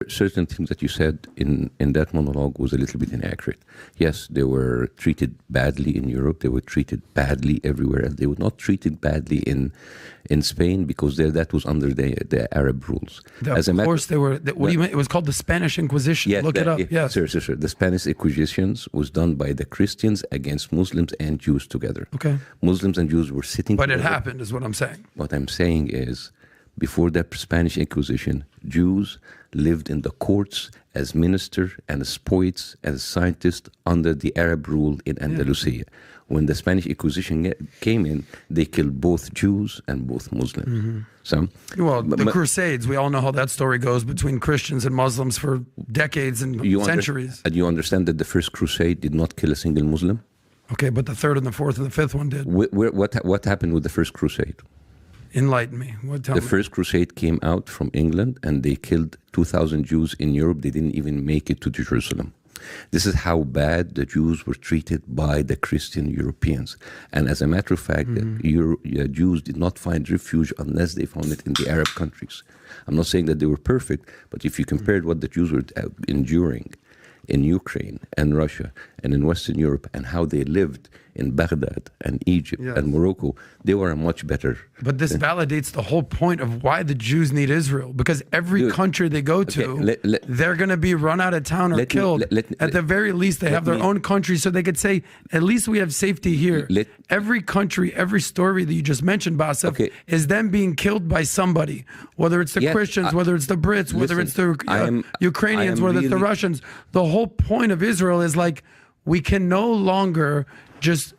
certain things that you said in that monologue was a little bit inaccurate. Yes, they were treated badly in Europe. They were treated badly everywhere else. They were not treated badly in Spain because that was under the Arab rules. Of course, they were. What do you mean? It was called the Spanish Inquisition. Yes, Look it up. Yes, sir. The Spanish Inquisitions was done by the Christians against Muslims and Jews together. Okay. Muslims and Jews were sitting But together. it happened, is what I'm saying. What I'm saying is, before the Spanish Inquisition, Jews lived in the courts as ministers and as poets, as scientists under the Arab rule in Andalusia. When the Spanish Inquisition came in, they killed both Jews and both Muslims. Mm-hmm. So, well, the Crusades, we all know how that story goes between Christians and Muslims for decades and centuries. And you understand that the first crusade did not kill a single Muslim? Okay, but the third and the fourth and the fifth one did. What happened with the first crusade? Enlighten me. The first crusade came out from England and they killed 2,000 Jews in Europe. They didn't even make it to Jerusalem. This is how bad the Jews were treated by the Christian Europeans. And as a matter of fact, Jews did not find refuge unless they found it in the Arab countries. I'm not saying that they were perfect, but if you compared what the Jews were enduring in Ukraine and Russia and in Western Europe and how they lived in Baghdad and Egypt and Morocco, they were much better. But this validates the whole point of why the Jews need Israel, because every country they go to, they're going to be run out of town or killed. At the very least, they have their own country, so they could say, at least we have safety here. Every country, every story that you just mentioned, Bassem, is them being killed by somebody, whether it's the Christians, whether it's the Brits, whether it's the Ukrainians, whether it's the Russians. The whole point of Israel is like, we can no longer just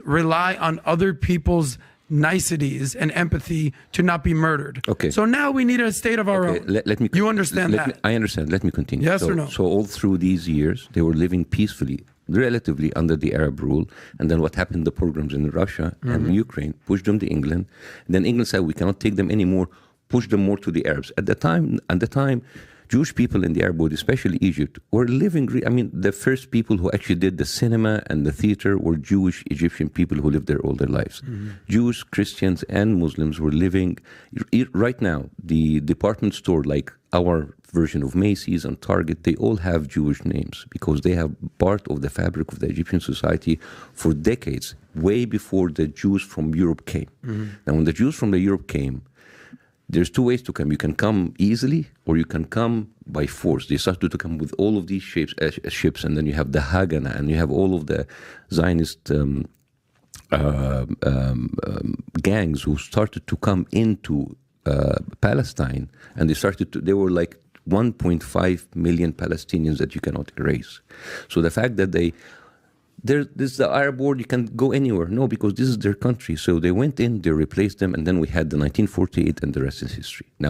rely on other people's niceties and empathy to not be murdered. Okay. So now we need a state of our own. You understand that? I understand. Let me continue. Yes or no? So all through these years, they were living peacefully, relatively under the Arab rule. And then what happened, the pogroms in Russia and Ukraine pushed them to England. And then England said, we cannot take them anymore, push them more to the Arabs. At the time, Jewish people in the Arab world, especially Egypt, were living. The first people who actually did the cinema and the theater were Jewish Egyptian people who lived there all their lives. Jews, Christians, and Muslims were living. Right now, the department store, like our version of Macy's and Target, they all have Jewish names because they have part of the fabric of the Egyptian society for decades, way before the Jews from Europe came. Now, when the Jews from Europe came, there's two ways to come. You can come easily or you can come by force. They started to come with all of these ships, and then you have the Haganah, and you have all of the Zionist gangs who started to come into Palestine, and they were like 1.5 million Palestinians that you cannot erase. So the fact that this is the Arab world, you can go anywhere. No, because this is their country. So they went in, they replaced them, and then we had the 1948, and the rest is history. Now,